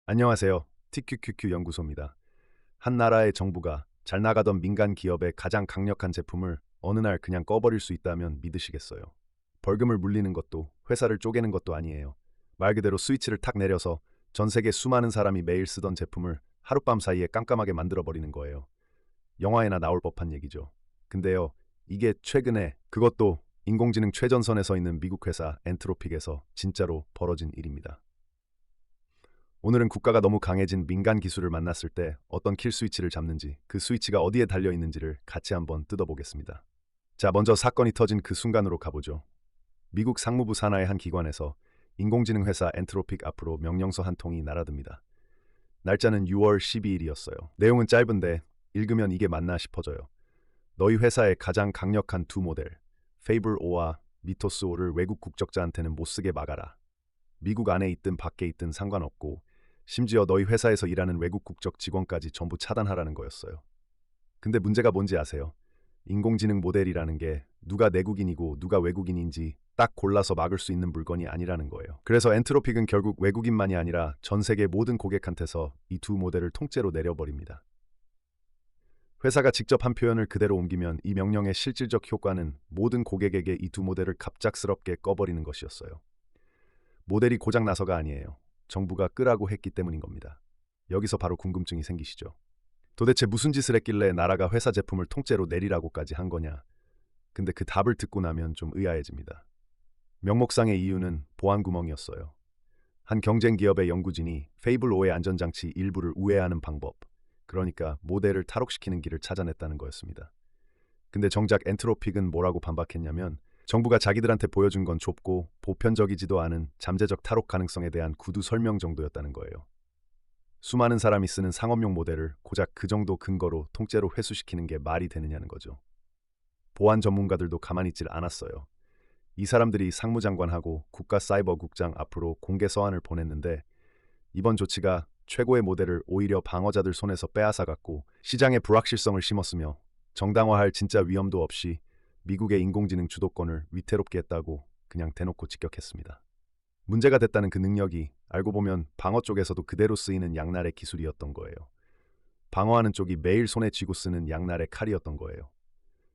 안녕하세요. TQQQ 연구소입니다. 한 나라의 정부가 잘 나가던 민간 기업의 가장 강력한 제품을 어느 날 그냥 꺼버릴 수 있다면 믿으시겠어요? 벌금을 물리는 것도 회사를 쪼개는 것도 아니에요. 말 그대로 스위치를 탁 내려서 전 세계 수많은 사람이 매일 쓰던 제품을 하룻밤 사이에 깜깜하게 만들어버리는 거예요. 영화에나 나올 법한 얘기죠. 근데요, 이게 최근에 그것도 인공지능 최전선에 서 있는 미국 회사 엔트로픽에서 진짜로 벌어진 일입니다. 오늘은 국가가 너무 강해진 민간 기술을 만났을 때 어떤 킬 스위치를 잡는지, 그 스위치가 어디에 달려 있는지를 같이 한번 뜯어보겠습니다. 자, 먼저 사건이 터진 그 순간으로 가보죠. 미국 상무부 산하의 한 기관에서 인공지능 회사 엔트로픽 앞으로 명령서 한 통이 날아듭니다. 날짜는 6월 12일이었어요. 내용은 짧은데 읽으면 이게 맞나 싶어져요. 너희 회사의 가장 강력한 두 모델, 페이블 5와 미토스 5를 외국 국적자한테는 못 쓰게 막아라. 미국 안에 있든 밖에 있든 상관없고, 심지어 너희 회사에서 일하는 외국 국적 직원까지 전부 차단하라는 거였어요. 근데 문제가 뭔지 아세요? 인공지능 모델이라는 게 누가 내국인이고 누가 외국인인지 딱 골라서 막을 수 있는 물건이 아니라는 거예요. 그래서 엔트로픽은 결국 외국인만이 아니라 전 세계 모든 고객한테서 이 두 모델을 통째로 내려버립니다. 회사가 직접 한 표현을 그대로 옮기면 이 명령의 실질적 효과는 모든 고객에게 이 두 모델을 갑작스럽게 꺼버리는 것이었어요. 모델이 고장 나서가 아니에요. 정부가 끄라고 했기 때문인 겁니다. 여기서 바로 궁금증이 생기시죠? 도대체 무슨 짓을 했길래 나라가 회사 제품을 통째로 내리라고까지 한 거냐? 근데 그 답을 듣고 나면 좀 의아해집니다. 명목상의 이유는 보안구멍이었어요. 한 경쟁 기업의 연구진이 페이블 5의 안전장치 일부를 우회하는 방법, 그러니까 모델을 탈옥시키는 길을 찾아냈다는 거였습니다. 근데 정작 엔트로픽은 뭐라고 반박했냐면, 정부가 자기들한테 보여준 건 좁고 보편적이지도 않은 잠재적 탈옥 가능성에 대한 구두 설명 정도였다는 거예요. 수많은 사람이 쓰는 상업용 모델을 고작 그 정도 근거로 통째로 회수시키는 게 말이 되느냐는 거죠. 보안 전문가들도 가만히 있질 않았어요. 이 사람들이 상무장관하고 국가사이버국장 앞으로 공개 서한을 보냈는데, 이번 조치가 최고의 모델을 오히려 방어자들 손에서 빼앗아갔고 시장에 불확실성을 심었으며 정당화할 진짜 위험도 없이 미국의 인공지능 주도권을 위태롭게 했다고 그냥 대놓고 직격했습니다. 문제가 됐다는 그 능력이 알고 보면 방어 쪽에서도 그대로 쓰이는 양날의 기술이었던 거예요. 방어하는 쪽이 매일 손에 쥐고 쓰는 양날의 칼이었던 거예요.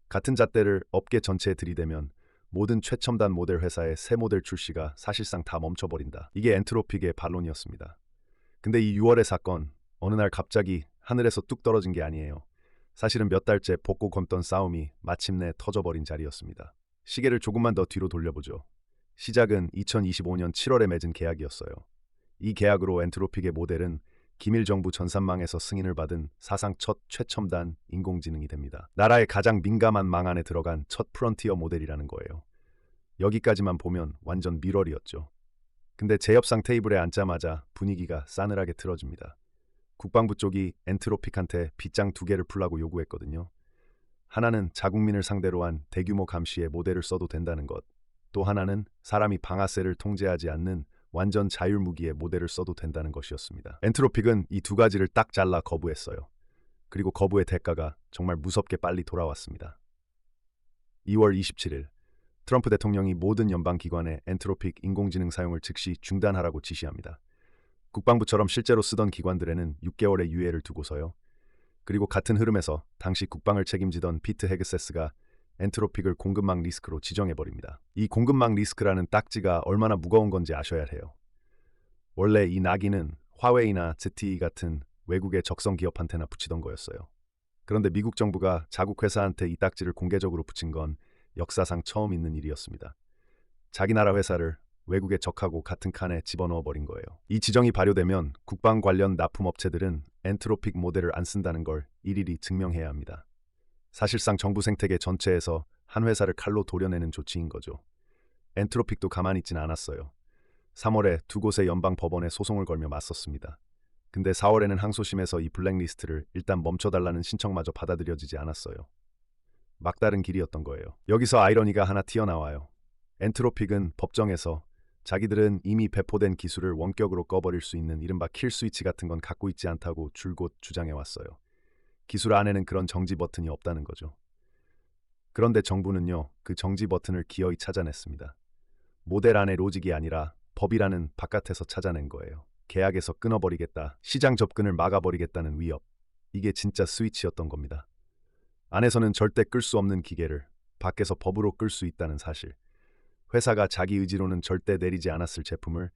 같은 잣대를 업계 전체에 들이대면 모든 최첨단 모델 회사의 새 모델 출시가 사실상 다 멈춰버린다. 이게 엔트로픽의 반론이었습니다. 근데 이 6월의 사건, 어느 날 갑자기 하늘에서 뚝 떨어진 게 아니에요. 사실은 몇 달째 복고 걷던 싸움이 마침내 터져버린 자리였습니다. 시계를 조금만 더 뒤로 돌려보죠. 시작은 2025년 7월에 맺은 계약이었어요. 이 계약으로 엔트로픽의 모델은 기밀 정부 전산망에서 승인을 받은 사상 첫 최첨단 인공지능이 됩니다. 나라의 가장 민감한 망 안에 들어간 첫 프론티어 모델이라는 거예요. 여기까지만 보면 완전 밀월이었죠. 근데 제협상 테이블에 앉자마자 분위기가 싸늘하게 틀어집니다. 국방부 쪽이 엔트로픽한테 빗장 두 개를 풀라고 요구했거든요. 하나는 자국민을 상대로 한 대규모 감시에 모델을 써도 된다는 것. 또 하나는 사람이 방아쇠를 통제하지 않는 완전 자율무기의 모델을 써도 된다는 것이었습니다. 엔트로픽은 이 두 가지를 딱 잘라 거부했어요. 그리고 거부의 대가가 정말 무섭게 빨리 돌아왔습니다. 2월 27일, 트럼프 대통령이 모든 연방기관에 엔트로픽 인공지능 사용을 즉시 중단하라고 지시합니다. 국방부처럼 실제로 쓰던 기관들에는 6개월의 유예를 두고서요. 그리고 같은 흐름에서 당시 국방을 책임지던 피트 헤그세스가 엔트로픽을 공급망 리스크로 지정해버립니다. 이 공급망 리스크라는 딱지가 얼마나 무거운 건지 아셔야 해요. 원래 이 낙인은 화웨이나 ZTE 같은 외국의 적성 기업한테나 붙이던 거였어요. 그런데 미국 정부가 자국 회사한테 이 딱지를 공개적으로 붙인 건 역사상 처음 있는 일이었습니다. 자기 나라 회사를 외국의 적하고 같은 칸에 집어넣어 버린 거예요. 이 지정이 발효되면 국방 관련 납품업체들은 엔트로픽 모델을 안 쓴다는 걸 일일이 증명해야 합니다. 사실상 정부 생태계 전체에서 한 회사를 칼로 도려내는 조치인 거죠. 엔트로픽도 가만히 있진 않았어요. 3월에 두 곳의 연방 법원에 소송을 걸며 맞섰습니다. 근데 4월에는 항소심에서 이 블랙리스트를 일단 멈춰달라는 신청마저 받아들여지지 않았어요. 막다른 길이었던 거예요. 여기서 아이러니가 하나 튀어나와요. 엔트로픽은 법정에서 자기들은 이미 배포된 기술을 원격으로 꺼버릴 수 있는 이른바 킬 스위치 같은 건 갖고 있지 않다고 줄곧 주장해왔어요. 기술 안에는 그런 정지 버튼이 없다는 거죠. 그런데 정부는요, 그 정지 버튼을 기어이 찾아냈습니다. 모델 안의 로직이 아니라 법이라는 바깥에서 찾아낸 거예요. 계약에서 끊어버리겠다, 시장 접근을 막아버리겠다는 위협. 이게 진짜 스위치였던 겁니다. 안에서는 절대 끌 수 없는 기계를 밖에서 법으로 끌 수 있다는 사실. 회사가 자기 의지로는 절대 내리지 않았을 제품을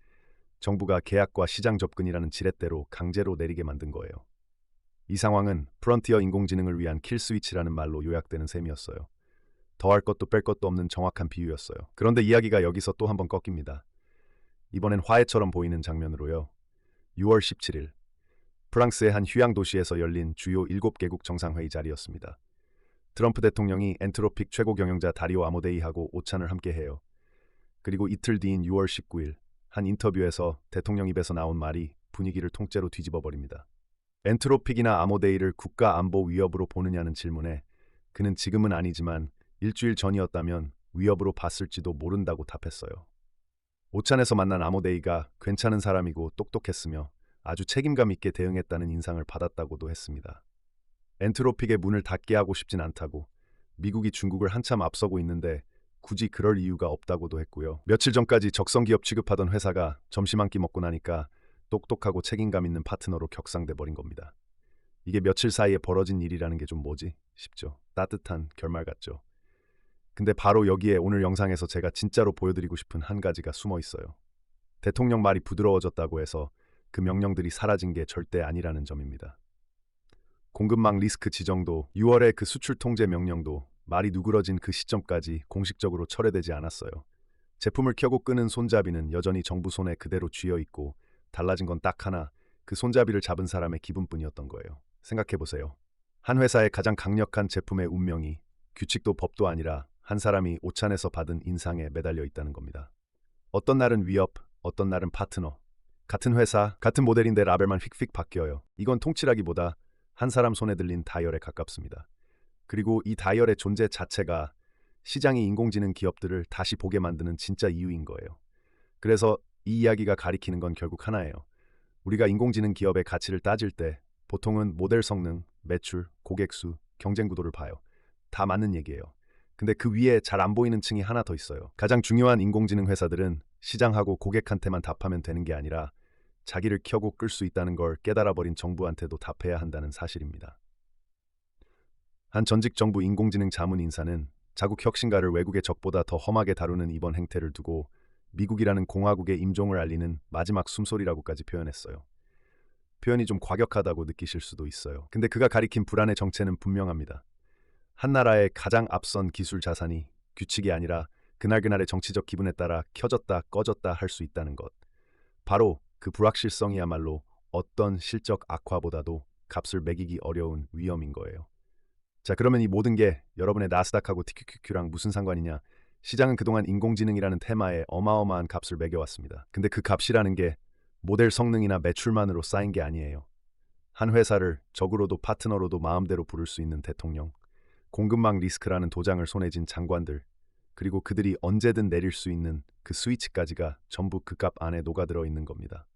정부가 계약과 시장 접근이라는 지렛대로 강제로 내리게 만든 거예요. 이 상황은 프론티어 인공지능을 위한 킬 스위치라는 말로 요약되는 셈이었어요. 더할 것도 뺄 것도 없는 정확한 비유였어요. 그런데 이야기가 여기서 또 한번 꺾입니다. 이번엔 화해처럼 보이는 장면으로요. 6월 17일 프랑스의 한 휴양 도시에서 열린 주요 7개국 정상회의 자리였습니다. 트럼프 대통령이 엔트로픽 최고 경영자 다리오 아모데이하고 오찬을 함께 해요. 그리고 이틀 뒤인 6월 19일 한 인터뷰에서 대통령 입에서 나온 말이 분위기를 통째로 뒤집어 버립니다. 엔트로픽이나 아모데이를 국가 안보 위협으로 보느냐는 질문에 그는 지금은 아니지만 일주일 전이었다면 위협으로 봤을지도 모른다고 답했어요. 오찬에서 만난 아모데이가 괜찮은 사람이고 똑똑했으며 아주 책임감 있게 대응했다는 인상을 받았다고도 했습니다. 엔트로픽의 문을 닫게 하고 싶진 않다고, 미국이 중국을 한참 앞서고 있는데 굳이 그럴 이유가 없다고도 했고요. 며칠 전까지 적성기업 취급하던 회사가 점심 한 끼 먹고 나니까 똑똑하고 책임감 있는 파트너로 격상돼 버린 겁니다. 이게 며칠 사이에 벌어진 일이라는 게 좀 뭐지 싶죠. 따뜻한 결말 같죠. 근데 바로 여기에 오늘 영상에서 제가 진짜로 보여드리고 싶은 한 가지가 숨어 있어요. 대통령 말이 부드러워졌다고 해서 그 명령들이 사라진 게 절대 아니라는 점입니다. 공급망 리스크 지정도 6월에 그 수출 통제 명령도 말이 누그러진 그 시점까지 공식적으로 철회되지 않았어요. 제품을 켜고 끄는 손잡이는 여전히 정부 손에 그대로 쥐어 있고 달라진 건 딱 하나, 그 손잡이를 잡은 사람의 기분뿐이었던 거예요. 생각해보세요. 한 회사의 가장 강력한 제품의 운명이 규칙도 법도 아니라 한 사람이 오찬에서 받은 인상에 매달려 있다는 겁니다. 어떤 날은 위협, 어떤 날은 파트너. 같은 회사, 같은 모델인데 라벨만 휙휙 바뀌어요. 이건 통치라기보다 한 사람 손에 들린 다이얼에 가깝습니다. 그리고 이 다이얼의 존재 자체가 시장이 인공지능 기업들을 다시 보게 만드는 진짜 이유인 거예요. 그래서 이 이야기가 가리키는 건 결국 하나예요. 우리가 인공지능 기업의 가치를 따질 때 보통은 모델 성능, 매출, 고객 수, 경쟁 구도를 봐요. 다 맞는 얘기예요. 근데 그 위에 잘 안 보이는 층이 하나 더 있어요. 가장 중요한 인공지능 회사들은 시장하고 고객한테만 답하면 되는 게 아니라 자기를 켜고 끌 수 있다는 걸 깨달아버린 정부한테도 답해야 한다는 사실입니다. 한 전직 정부 인공지능 자문 인사는 자국 혁신가를 외국의 적보다 더 험하게 다루는 이번 행태를 두고 미국이라는 공화국의 임종을 알리는 마지막 숨소리라고까지 표현했어요. 표현이 좀 과격하다고 느끼실 수도 있어요. 근데 그가 가리킨 불안의 정체는 분명합니다. 한 나라의 가장 앞선 기술 자산이 규칙이 아니라 그날그날의 정치적 기분에 따라 켜졌다 꺼졌다 할 수 있다는 것. 바로 그 불확실성이야말로 어떤 실적 악화보다도 값을 매기기 어려운 위험인 거예요. 자, 그러면 이 모든 게 여러분의 나스닥하고 TQQQ랑 무슨 상관이냐? 시장은 그동안 인공지능이라는 테마에 어마어마한 값을 매겨왔습니다. 근데 그 값이라는 게 모델 성능이나 매출만으로 쌓인 게 아니에요. 한 회사를 적으로도 파트너로도 마음대로 부를 수 있는 대통령, 공급망 리스크라는 도장을 손에 쥔 장관들, 그리고 그들이 언제든 내릴 수 있는 그 스위치까지가 전부 그 값 안에 녹아들어 있는 겁니다.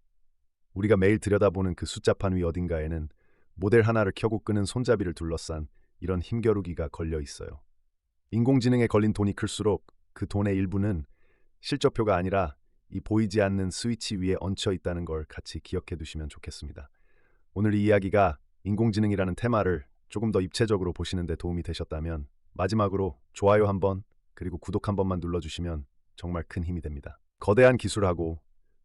우리가 매일 들여다보는 그 숫자판 위 어딘가에는 모델 하나를 켜고 끄는 손잡이를 둘러싼 이런 힘겨루기가 걸려 있어요. 인공지능에 걸린 돈이 클수록 그 돈의 일부는 실적표가 아니라 이 보이지 않는 스위치 위에 얹혀 있다는 걸 같이 기억해 두시면 좋겠습니다. 오늘 이 이야기가 인공지능이라는 테마를 조금 더 입체적으로 보시는 데 도움이 되셨다면 마지막으로 좋아요 한번 그리고 구독 한 번만 눌러주시면 정말 큰 힘이 됩니다. 거대한 기술하고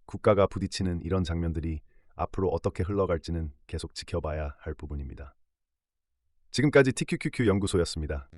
국가가 부딪히는 이런 장면들이 앞으로 어떻게 흘러갈지는 계속 지켜봐야 할 부분입니다. 지금까지 TQQQ 연구소였습니다.